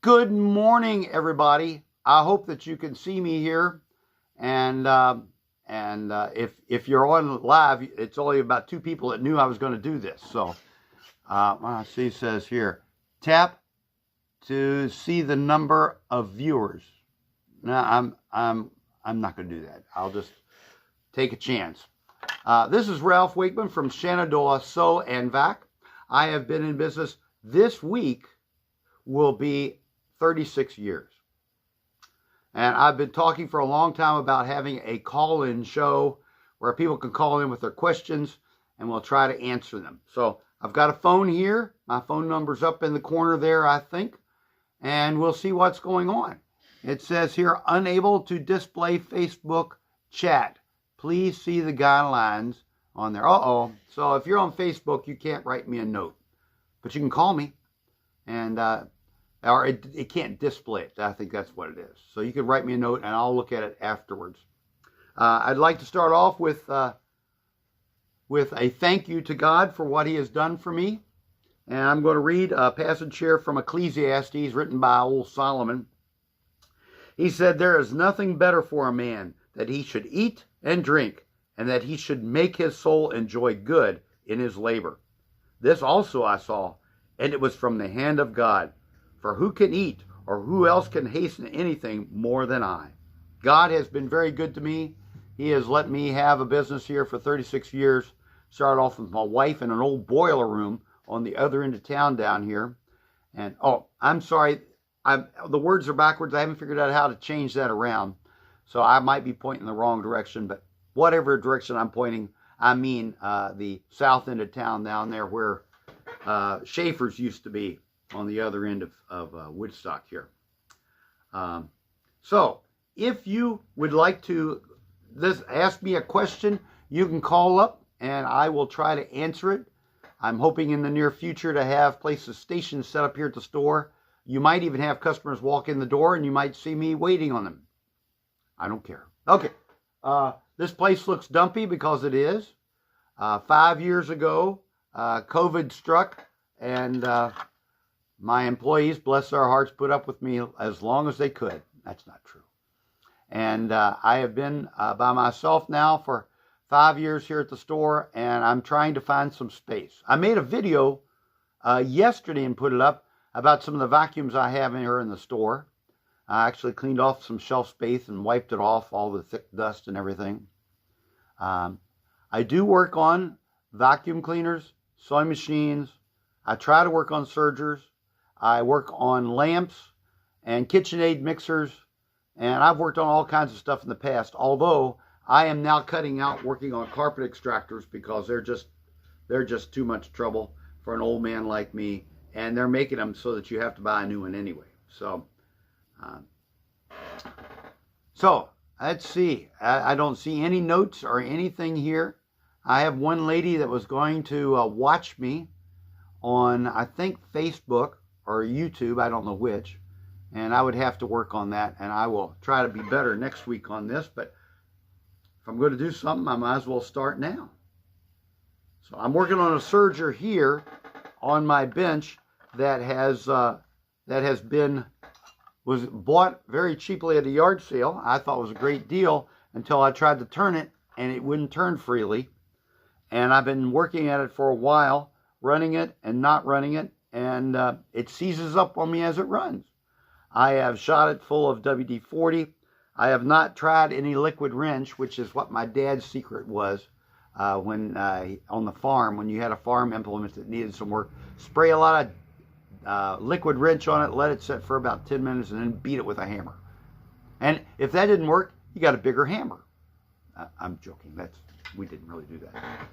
Good morning, everybody. I hope that you can see me here. And if you're on live, it's only about 2 people that knew I was going to do this. So, let's see, it says here, tap to see the number of viewers. No, I'm not going to do that. I'll just take a chance. This is Ralph Wakeman from Shenandoah Sew and Vac. I have been in business. This week will be 36 years. And I've been talking for a long time about having a call-in show where people can call in with their questions and we'll try to answer them. So I've got a phone here. My phone number's up in the corner there, I think. And we'll see what's going on. It says here, unable to display Facebook chat. Please see the guidelines on there. So if you're on Facebook, you can't write me a note. But you can call me. And or it can't display it. I think that's what it is. So you can write me a note and I'll look at it afterwards. I'd like to start off with a thank you to God for what he has done for me. And I'm going to read a passage here from Ecclesiastes written by old Solomon. He said, there is nothing better for a man that he should eat and drink, and that he should make his soul enjoy good in his labor. This also I saw, and it was from the hand of God. For who can eat, or who else can hasten anything more than I? God has been very good to me. He has let me have a business here for 36 years. Started off with my wife in an old boiler room on the other end of town down here. And, I'm sorry, the words are backwards. I haven't figured out how to change that around. So I might be pointing the wrong direction, but whatever direction I'm pointing, I mean the south end of town down there where Schaefer's used to be, on the other end of Woodstock here. So if you would like to ask me a question, you can call up and I will try to answer it. I'm hoping in the near future to have places, stations set up here at the store. You might even have customers walk in the door and you might see me waiting on them. I don't care. Okay. This place looks dumpy because it is. 5 years ago, COVID struck and my employees, bless their hearts, put up with me as long as they could. That's not true. And I have been by myself now for 5 years here at the store, and I'm trying to find some space. I made a video yesterday and put it up about some of the vacuums I have in here in the store. I actually cleaned off some shelf space and wiped it off, all the thick dust and everything. I do work on vacuum cleaners, sewing machines. I try to work on sergers. I work on lamps and KitchenAid mixers, and I've worked on all kinds of stuff in the past, although I am now cutting out working on carpet extractors because they're just too much trouble for an old man like me, and they're making them so that you have to buy a new one anyway. So let's see. I don't see any notes or anything here. I have one lady that was going to watch me on, I think, Facebook or YouTube, I don't know which, and I would have to work on that, and I will try to be better next week on this, but if I'm going to do something, I might as well start now. So I'm working on a serger here on my bench that was bought very cheaply at a yard sale. I thought it was a great deal until I tried to turn it, and it wouldn't turn freely, and I've been working at it for a while, running it and not running it, and it seizes up on me as it runs. I have shot it full of WD-40. I have not tried any liquid wrench, which is what my dad's secret was when on the farm, when you had a farm implement that needed some work. Spray a lot of liquid wrench on it, let it sit for about 10 minutes, and then beat it with a hammer. And if that didn't work, you got a bigger hammer. I'm joking. We didn't really do that.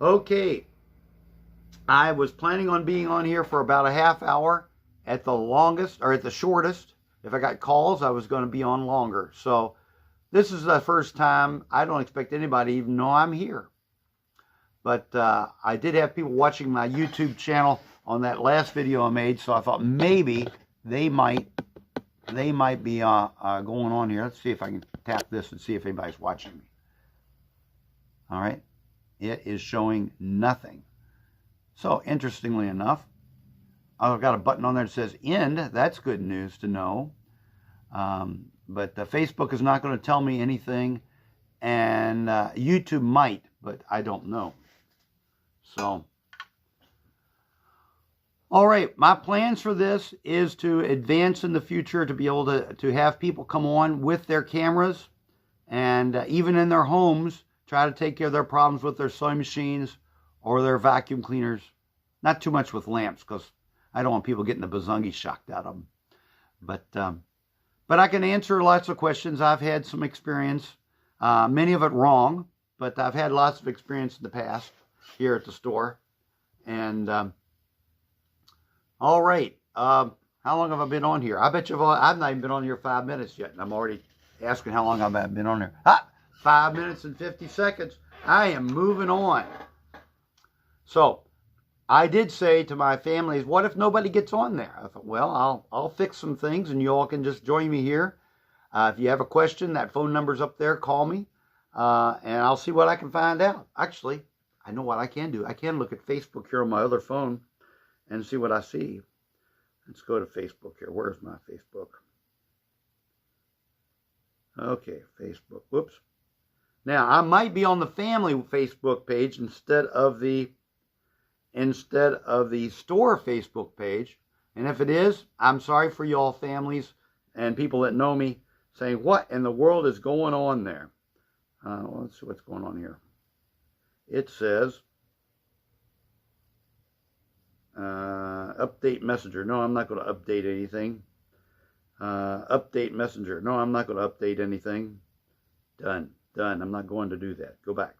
Okay. I was planning on being on here for about a half hour at the longest, or at the shortest. If I got calls, I was going to be on longer. So this is the first time. I don't expect anybody to even know I'm here. But I did have people watching my YouTube channel on that last video I made, so I thought maybe they might be going on here. Let's see if I can tap this and see if anybody's watching me. All right. It is showing nothing. So, interestingly enough, I've got a button on there that says end. That's good news to know. But Facebook is not going to tell me anything, and YouTube might, but I don't know. So, all right, my plans for this is to advance in the future to be able to have people come on with their cameras, and even in their homes, try to take care of their problems with their sewing machines or their vacuum cleaners. Not too much with lamps, because I don't want people getting the bazungi shocked out of them. But I can answer lots of questions. I've had some experience, many of it wrong, but I've had lots of experience in the past here at the store. And all right, how long have I been on here? I bet I've not even been on here 5 minutes yet, and I'm already asking how long I've been on here. 5 minutes and 50 seconds. I am moving on. So I did say to my family, what if nobody gets on there? I thought, well, I'll fix some things, and you all can just join me here. If you have a question, that phone number's up there. Call me, and I'll see what I can find out. Actually, I know what I can do. I can look at Facebook here on my other phone and see what I see. Let's go to Facebook here. Where's my Facebook? Okay, Facebook. Whoops. Now, I might be on the family Facebook page instead of the store Facebook page. And if it is, I'm sorry for y'all families and people that know me saying, what in the world is going on there? Let's see what's going on here. It says, update messenger. No, I'm not going to update anything. Update messenger. No, I'm not going to update anything. Done. I'm not going to do that. Go back.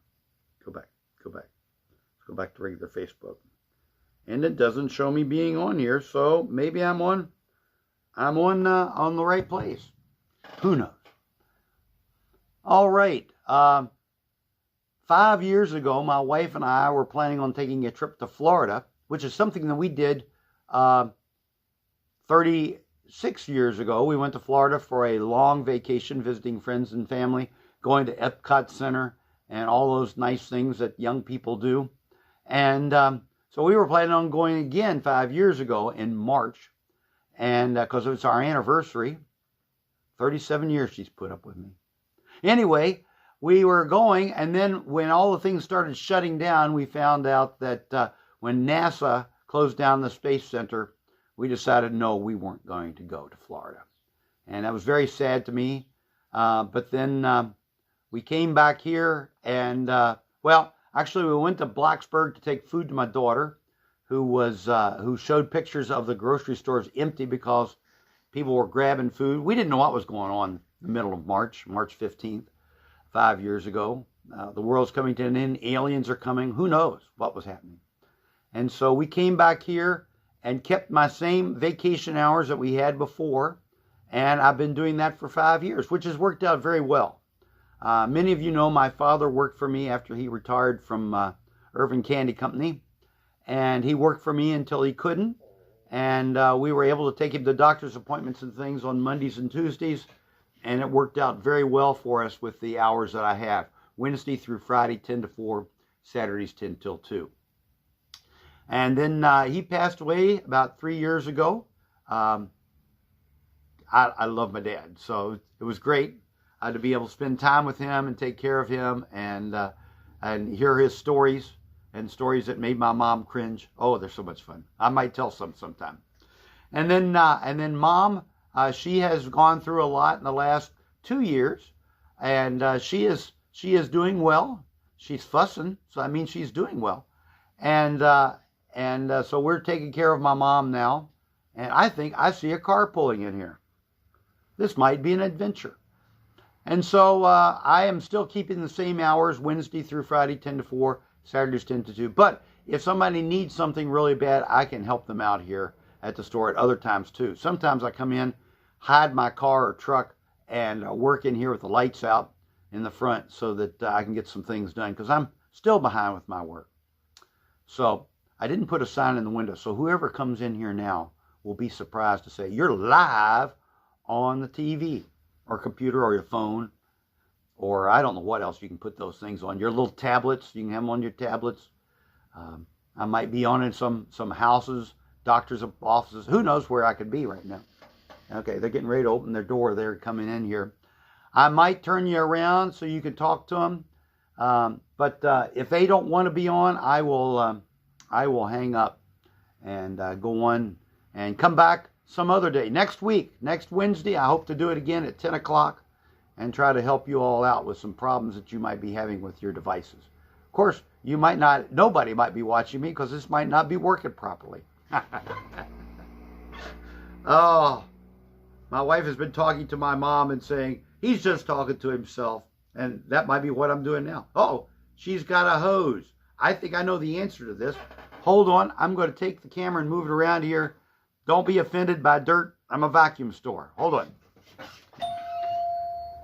Let's go back to regular Facebook. And it doesn't show me being on here, so maybe I'm on the right place. Who knows? All right. 5 years ago, my wife and I were planning on taking a trip to Florida, which is something that we did 36 years ago. We went to Florida for a long vacation, visiting friends and family, going to Epcot Center, and all those nice things that young people do. And so we were planning on going again 5 years ago in March, and because it's our anniversary. 37 years she's put up with me. Anyway, we were going, and then when all the things started shutting down, we found out that when NASA closed down the Space Center, we decided, no, we weren't going to go to Florida. And that was very sad to me. But then we came back here, and, well, actually we went to Blacksburg to take food to my daughter, who showed pictures of the grocery stores empty because people were grabbing food. We didn't know what was going on in the middle of March 15th, 5 years ago. The world's coming to an end. Aliens are coming. Who knows what was happening? And so we came back here and kept my same vacation hours that we had before. And I've been doing that for 5 years, which has worked out very well. Many of you know my father worked for me after he retired from Irvin Candy Company. And he worked for me until he couldn't. And we were able to take him to doctor's appointments and things on Mondays and Tuesdays. And it worked out very well for us with the hours that I have. Wednesday through Friday, 10 to 4. Saturdays, 10 till 2. And then he passed away about 3 years ago. I love my dad. So it was great to be able to spend time with him and take care of him and hear his stories. And stories that made my mom cringe. Oh, they're so much fun. I might tell some sometime. And then Mom, she has gone through a lot in the last 2 years, and she is doing well. She's fussing, so that means she's doing well. And so we're taking care of my mom now. And I think I see a car pulling in here. This might be an adventure. And so I am still keeping the same hours, Wednesday through Friday, 10 to 4. Saturdays 10 to 2. But if somebody needs something really bad, I can help them out here at the store at other times too. Sometimes I come in, hide my car or truck, and work in here with the lights out in the front so that I can get some things done because I'm still behind with my work. So I didn't put a sign in the window. So whoever comes in here now will be surprised to say, you're live on the TV or computer or your phone. Or I don't know what else you can put those things on. Your little tablets, you can have them on your tablets. I might be on in some houses doctor's offices. Who knows where I could be right now? Okay, they're getting ready to open their door. They're coming in here. I might turn you around so you can talk to them. But if they don't want to be on, I will hang up and go on and come back some other day. Next week, next Wednesday, I hope to do it again at 10 o'clock and try to help you all out with some problems that you might be having with your devices. Of course, you might not, nobody might be watching me because this might not be working properly. Oh, my wife has been talking to my mom and saying, he's just talking to himself. And that might be what I'm doing now. Oh, she's got a hose. I think I know the answer to this. Hold on. I'm going to take the camera and move it around here. Don't be offended by dirt. I'm a vacuum store. Hold on.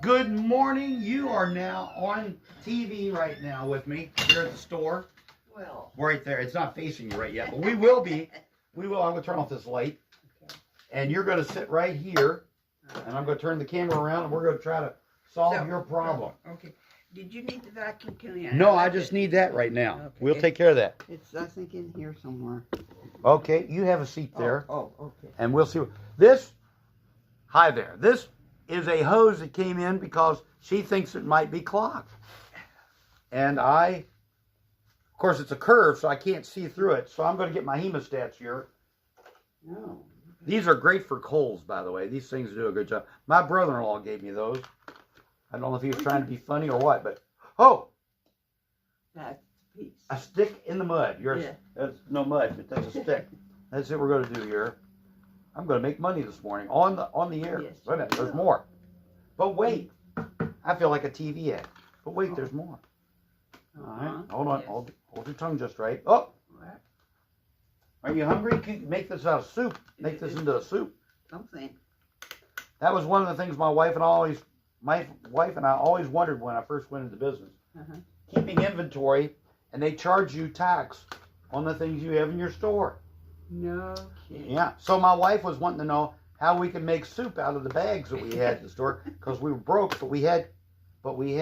Good morning. You are now on TV right now with me here at the store. Well, right there. It's not facing you right yet, but we will be. We will. I'm going to turn off this light. Okay. And you're going to sit right here. And I'm going to turn the camera around and we're going to try to solve your problem. Okay. Did you need the vacuum cleaner? No, I just need that right now. Okay. We'll take care of that. It's, I think, in here somewhere. Okay, you have a seat there. Oh, okay. And we'll see. This, hi there. This is a hose that came in because she thinks it might be clogged. And of course, it's a curve, so I can't see through it. So I'm going to get my hemostats here. Oh. These are great for colds, by the way. These things do a good job. My brother-in-law gave me those. I don't know if he was trying to be funny or what, but oh, that's a piece. A stick in the mud. That's no mud, but that's a stick. That's what we're going to do here. I'm going to make money this morning on the air. Yes, wait a minute, there's more. But wait, I feel like a TV ad. But wait, there's more. All right, hold on. Yes. Hold your tongue just right. Oh. Are you hungry? Can you make this out of soup? Make this into a soup. Something. That was one of the things my wife and I always wondered when I first went into business. Keeping inventory, and they charge you tax on the things you have in your store. No kidding. Yeah. So my wife was wanting to know how we could make soup out of the bags that we had at the store because we were broke, but we had plenty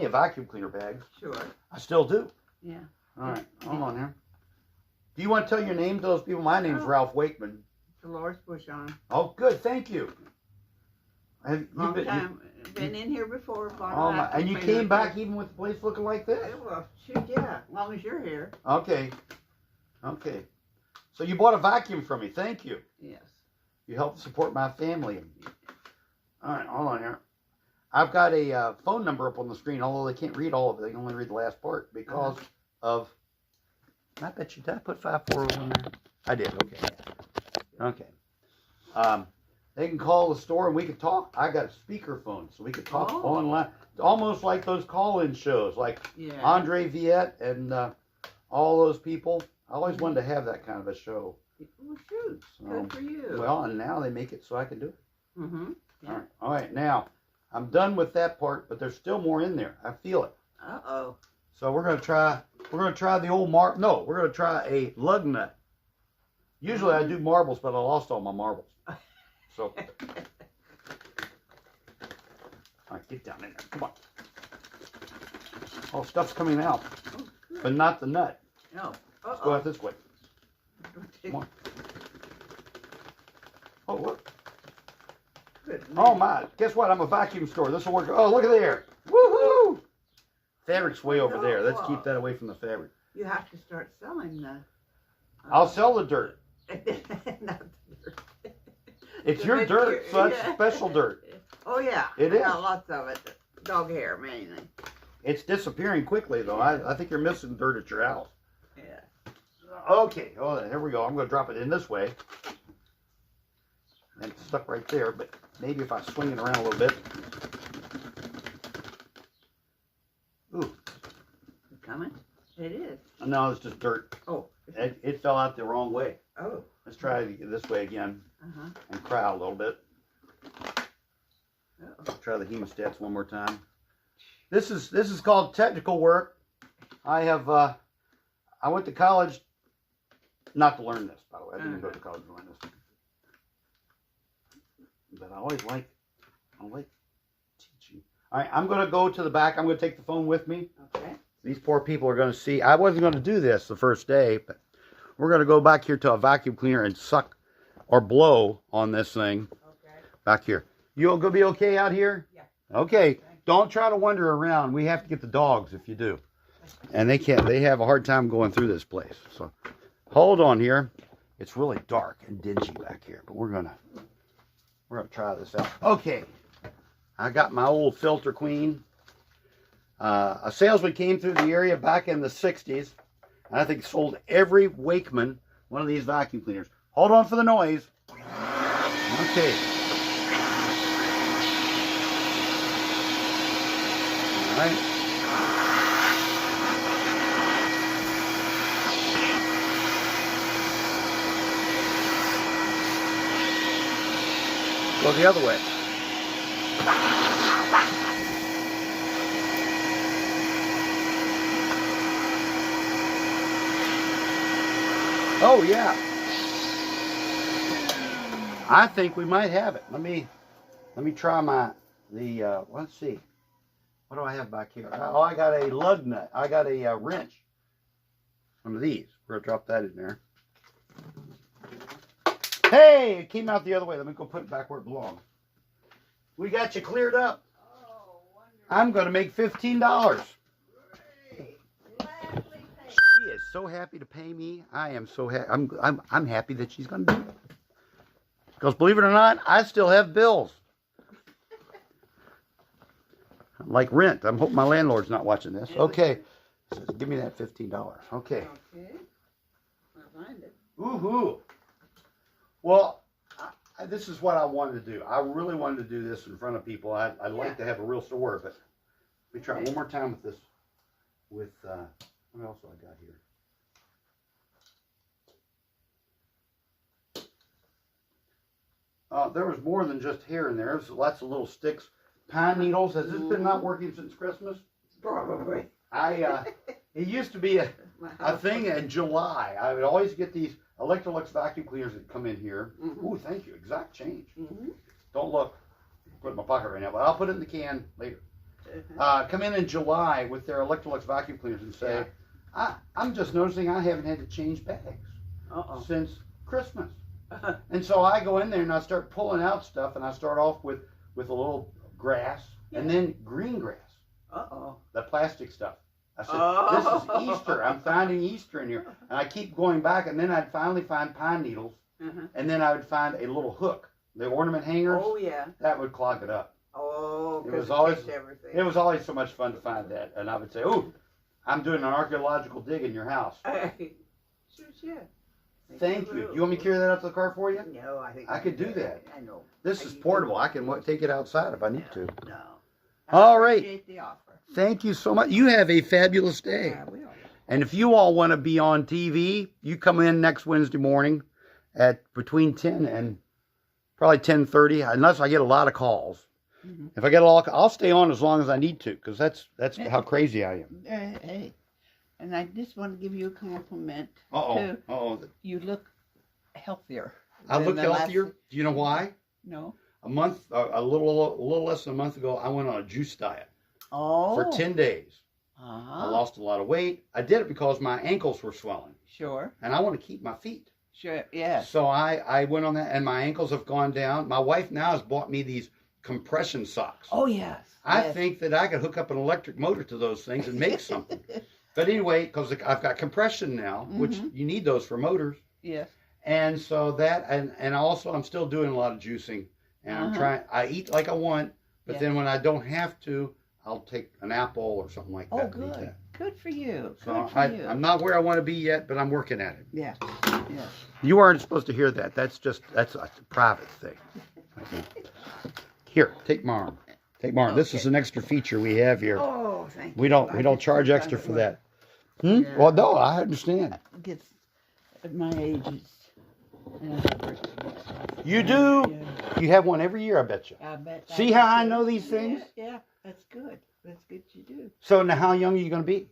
of vacuum cleaner bags. Sure. I still do. Yeah. All right. Hold on here. Do you want to tell your name to those people? My name's Ralph Wakeman. Dolores Bush on. Oh, good. Thank you. Long time. Been in here before. And you came back even with the place looking like this? Well, shoot, yeah. As long as you're here. Okay. Okay. So you bought a vacuum from me. Thank you. Yes. You helped support my family. All right. Hold on here. I've got a phone number up on the screen, although they can't read all of it. They can only read the last part because of... I bet you, did I put 540 on there? I did, okay. Okay. They can call the store and we can talk. I got a speakerphone, so we can talk online. It's almost like those call-in shows, like Andre Viette and all those people. I always wanted to have that kind of a show. Well, shoot. Good for you. Well, and now they make it so I can do it. Yeah. All right, now, I'm done with that part, but there's still more in there. I feel it. Uh-oh. So we're going to try the old we're going to try a lug nut. Usually I do marbles, but I lost all my marbles. So, all right, get down in there. Come on. Oh, stuff's coming out, but not the nut. No. Let's go out this way. Come on. Oh, look. Good. Oh, my. Guess what? I'm a vacuum store. This will work. Oh, look at there. Woohoo! Fabric's way over there. Let's keep that away from the fabric. You have to start selling the... I'll sell the dirt. Not the dirt. It's your dirt, so that's special dirt. Oh, yeah. It is. Got lots of it. Dog hair, mainly. It's disappearing quickly, though. I think you're missing dirt at your house. Yeah. Okay. Oh, here we go. I'm going to drop it in this way. And it's stuck right there, but maybe if I swing it around a little bit. Ooh. Is it coming? It is. No, it's just dirt. Oh. It fell out the wrong way. Oh. Let's try it this way again. And cry a little bit. Try the hemostats one more time. This is called technical work. I went to college not to learn this, by the way. I didn't go to college to learn this. But I like teaching. All right, I'm going to go to the back. I'm going to take the phone with me. Okay. These poor people are going to see. I wasn't going to do this the first day, but we're going to go back here to a vacuum cleaner and suck or blow on this thing. Okay. Back here. You'll go be okay out here? Yeah. Okay. Don't try to wander around. We have to get the dogs if you do. And they can't. They have a hard time going through this place. So hold on here. It's really dark and dingy back here, but we're gonna try this out. Okay. I got my old Filter Queen. A salesman came through the area back in the 60s, and I think sold every Wakeman one of these vacuum cleaners. Hold on for the noise. Okay. All right. Go the other way. Oh yeah. I think we might have it. Let me try let's see. What do I have back here? Oh, I got a lug nut. I got a wrench. One of these. We're gonna drop that in there. Hey, it came out the other way. Let me go put it back where it belongs. We got you cleared up. Oh, wonderful. I'm gonna make $15. Great. Gladly take. She is so happy to pay me. I am so happy. I'm happy that she's gonna do it. Because believe it or not, I still have bills. Like rent. I'm hoping my landlord's not watching this. Okay. So give me that $15. Okay. Okay. I'll find it. Woohoo. Well, this is what I wanted to do. I really wanted to do this in front of people. I'd like to have a real store, but let me try one more time with this. What else do I got here? There was more than just hair in there. There was lots of little sticks. Pine needles. Has this been not working since Christmas? Probably. It used to be a thing in July. I would always get these Electrolux vacuum cleaners that come in here. Mm-hmm. Ooh, thank you. Exact change. Mm-hmm. Don't look. Put it in my pocket right now, but I'll put it in the can later. Come in July with their Electrolux vacuum cleaners and say, I'm just noticing I haven't had to change bags since Christmas. And so I go in there and I start pulling out stuff, and I start off with a little grass and then green grass. The plastic stuff. I said, this is Easter. I'm finding Easter in here. And I keep going back, and then I'd finally find pine needles, and then I would find a little hook. The ornament hangers. Oh, yeah. That would clog it up. Oh, it was always everything. It was always so much fun to find that. And I would say, ooh, I'm doing an archaeological dig in your house. Sure. Thank you. You want me to carry that up to the car for you? No, I think I could do that. I know. This is portable. I can take it outside if I need to. No. All right. Appreciate the offer. Thank you so much. You have a fabulous day. I will. And if you all want to be on TV, you come in next Wednesday morning at between 10 and probably 10:30, unless I get a lot of calls. Mm-hmm. If I get a lot, I'll stay on as long as I need to, because that's how crazy I am. Hey, and I just want to give you a compliment. You look healthier. I look healthier. Do you know why? No. A little less than a month ago, I went on a juice diet. For 10 days. I lost a lot of weight. I did it because my ankles were swelling. Sure. And I want to keep my feet. Sure, yeah. So I went on that, and my ankles have gone down. My wife now has bought me these compression socks. Oh, yes. I think that I could hook up an electric motor to those things and make something. But anyway, because I've got compression now, which you need those for motors. Yes. And so that, and also I'm still doing a lot of juicing. And I'm trying, I eat like I want, but then when I don't have to, I'll take an apple or something like that. Oh, good. Good for you. So I'm not where I want to be yet, but I'm working at it. Yeah. Yeah. You aren't supposed to hear that. That's a private thing. Here, take my arm. Take my arm. Okay. This is an extra feature we have here. Oh, thank you. We don't charge extra for that. Yeah. Well, no, I understand. It's at my age. You do? Yeah. You have one every year, I bet you. I bet. See how I know these things? Yeah, that's good. That's good you do. So now how young are you going to be?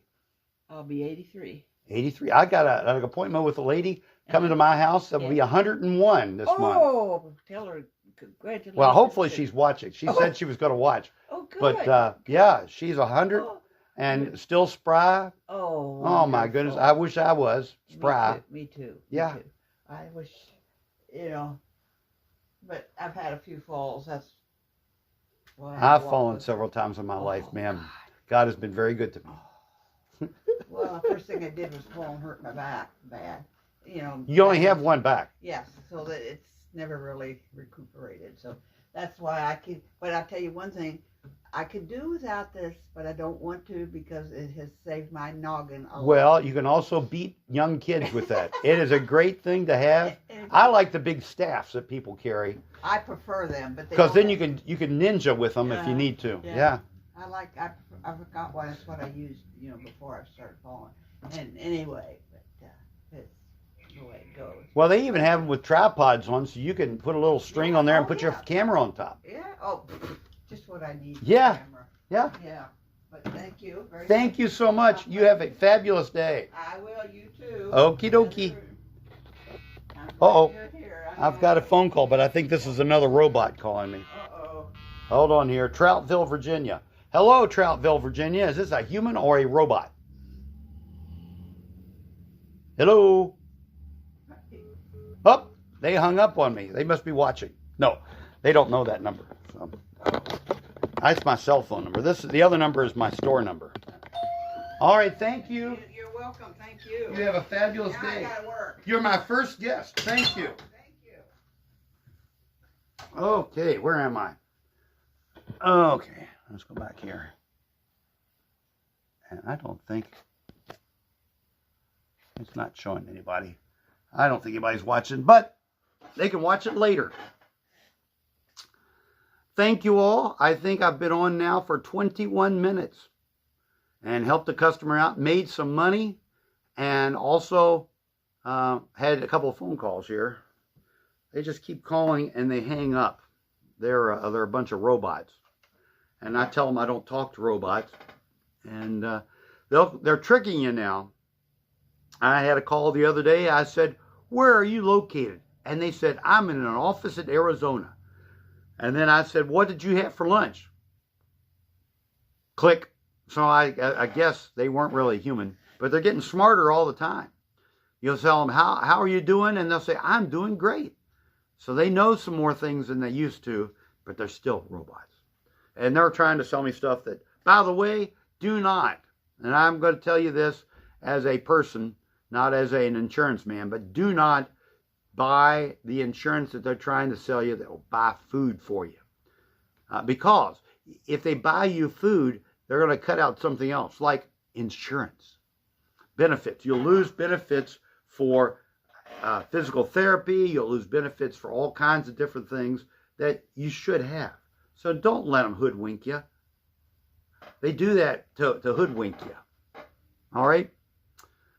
I'll be 83. 83. I got an appointment with a lady coming to my house that will be 101 this month. Oh, tell her congratulations. Well, hopefully she's watching. She said she was going to watch. Oh, good. But, yeah, she's 100. and still spry. Oh my goodness. I wish I was spry. Me too. Yeah. Me too. I wish, but I've had a few falls. That's why I've fallen several times in my life, ma'am. God has been very good to me. Well, the first thing I did was fall and hurt my back bad. You only have one back. Yes, so that it's never really recuperated. So that's why but I'll tell you one thing, I could do without this, but I don't want to because it has saved my noggin a lot. Well, you can also beat young kids with that. It is a great thing to have. I like the big staffs that people carry. I prefer them, but because then you can ninja with them if you need to. Yeah. I forgot why that's what I used, before I started falling. And anyway, but it's the way it goes. Well, they even have them with tripods on, so you can put a little string on there and put your camera on top. Yeah. Oh, just what I need. Yeah. Camera. Yeah. Yeah. But thank you. Thank you so much. You have a fabulous day. I will. You too. Okie dokie. Uh-oh. I've got a phone call, but I think this is another robot calling me. Uh-oh. Hold on here. Troutville, Virginia. Hello, Troutville, Virginia. Is this a human or a robot? Hello? Oh, they hung up on me. They must be watching. No, they don't know that number. So. That's my cell phone number. The other number is my store number. All right, thank you. You're welcome. Thank you. You have a fabulous day. I gotta work. You're my first guest. Thank you. Thank you. Okay, where am I? Okay, let's go back here. And I don't think it's not showing anybody. I don't think anybody's watching, but they can watch it later. Thank you all. I think I've been on now for 21 minutes and helped the customer out, made some money, and also had a couple of phone calls here. They just keep calling and they hang up. They're a bunch of robots. And I tell them I don't talk to robots. And they're tricking you now. I had a call the other day. I said, "Where are you located?" And they said, "I'm in an office in Arizona." And then I said, "What did you have for lunch?" Click. So I guess they weren't really human, but they're getting smarter all the time. You'll tell them, how are you doing? And they'll say, "I'm doing great." So they know some more things than they used to, but they're still robots. And they're trying to sell me stuff that, by the way, do not. And I'm going to tell you this as a person, not as an insurance man, but do not buy the insurance that they're trying to sell you that will buy food for you. Because if they buy you food, they're going to cut out something else, like insurance. Benefits. You'll lose benefits for physical therapy. You'll lose benefits for all kinds of different things that you should have. So don't let them hoodwink you. They do that to hoodwink you. All right?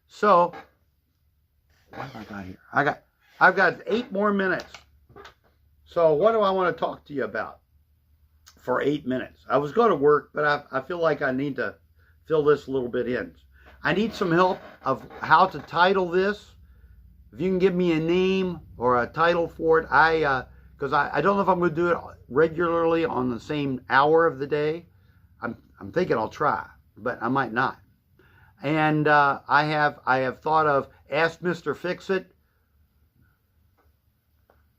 So, what have I got here? I've got 8 more minutes. So what do I want to talk to you about for 8 minutes? I was going to work, but I feel like I need to fill this a little bit in. I need some help of how to title this. If you can give me a name or a title for it, because I don't know if I'm going to do it regularly on the same hour of the day. I'm thinking I'll try, but I might not. And I have thought of Ask Mr. Fix-It.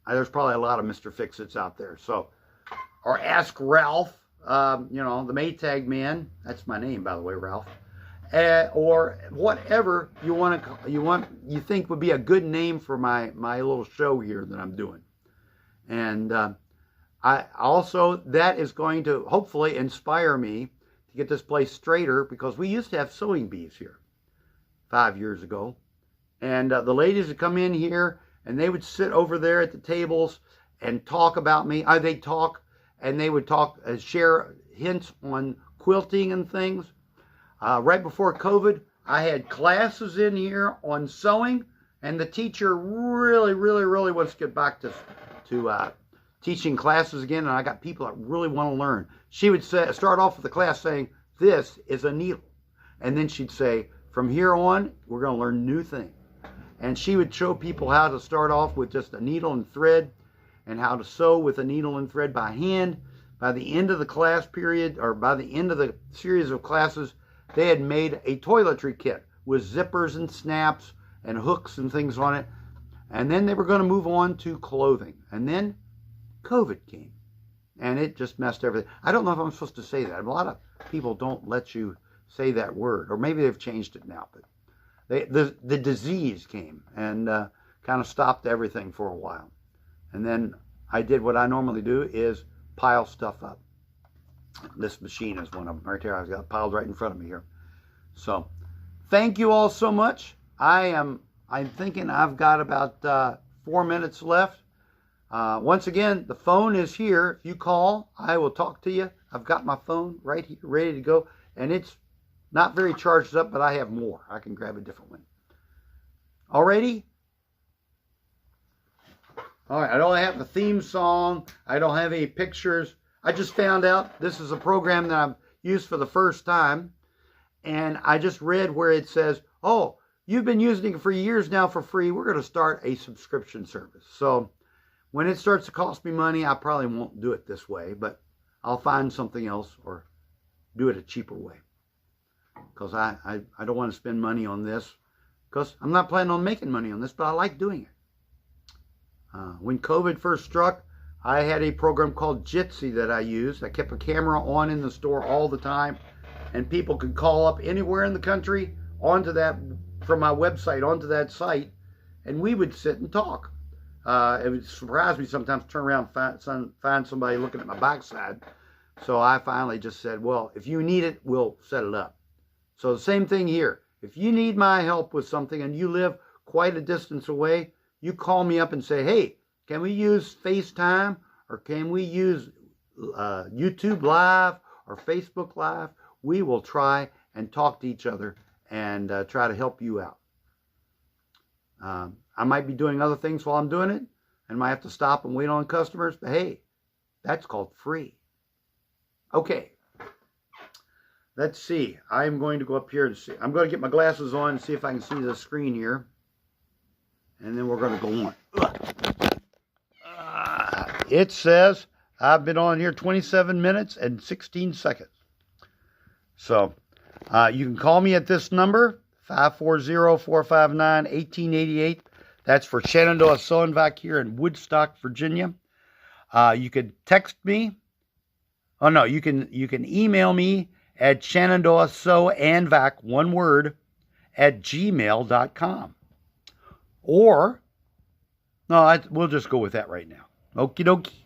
There's probably a lot of Mr. Fix-Its out there. So, or Ask Ralph, the Maytag man. That's my name, by the way, Ralph. Or whatever you think would be a good name for my little show here that I'm doing. And I also, that is going to hopefully inspire me to get this place straighter, because we used to have sewing bees here 5 years ago. And the ladies would come in here and they would sit over there at the tables and talk about me. They'd talk and they would talk, share hints on quilting and things. Right before COVID, I had classes in here on sewing, and the teacher really, really, really wants to get back to teaching classes again, and I got people that really want to learn. She would start off with the class saying, "This is a needle." And then she'd say, "From here on, we're going to learn new things." And she would show people how to start off with just a needle and thread, and how to sew with a needle and thread by hand. By the end of the class period, or by the end of the series of classes, they had made a toiletry kit with zippers and snaps and hooks and things on it. And then they were going to move on to clothing. And then COVID came. And it just messed everything. I don't know if I'm supposed to say that. A lot of people don't let you say that word. Or maybe they've changed it now. But the disease came and kind of stopped everything for a while. And then I did what I normally do, is pile stuff up. This machine is one of them right there. I've got it piled right in front of me here. So thank you all so much. I'm thinking I've got about 4 minutes left. Once again, the phone is here. If you call, I will talk to you. I've got my phone right here ready to go. And it's not very charged up, but I have more. I can grab a different one. Alrighty? Alright, I don't have a theme song. I don't have any pictures. I just found out this is a program that I've used for the first time. And I just read where it says, oh, you've been using it for years now for free. We're going to start a subscription service. So when it starts to cost me money, I probably won't do it this way, but I'll find something else or do it a cheaper way. Because I don't want to spend money on this, because I'm not planning on making money on this, but I like doing it. When COVID first struck, I had a program called Jitsi that I used. I kept a camera on in the store all the time, and people could call up anywhere in the country onto that, from my website onto that site, and we would sit and talk. It would surprise me sometimes, turn around and find somebody looking at my backside. So I finally just said, well, if you need it, we'll set it up. So the same thing here. If you need my help with something and you live quite a distance away, you call me up and say, hey, can we use FaceTime, or can we use YouTube Live or Facebook Live? We will try and talk to each other and try to help you out. I might be doing other things while I'm doing it, and might have to stop and wait on customers, but hey, that's called free. Okay, let's see. I'm going to go up here and see. I'm going to get my glasses on and see if I can see the screen here, and then we're going to go on. It says I've been on here 27 minutes and 16 seconds. So you can call me at this number, 540-459-1888. That's for Shenandoah Sew and Vac here in Woodstock, Virginia. You could text me. Oh no, you can email me at Shenandoah Sew and Vac, one word, at gmail.com. Or, no, we'll just go with that right now. Okie dokie.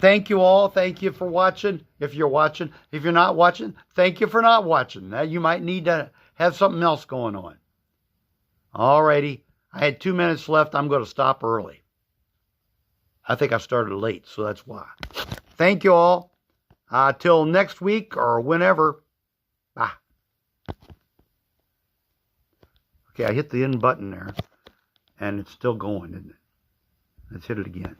Thank you all. Thank you for watching. If you're watching. If you're not watching, thank you for not watching. Now, you might need to have something else going on. Alrighty. I had 2 minutes left. I'm going to stop early. I think I started late, so that's why. Thank you all. Till next week or whenever. Bye. Okay, I hit the end button there, and it's still going, isn't it? Let's hit it again.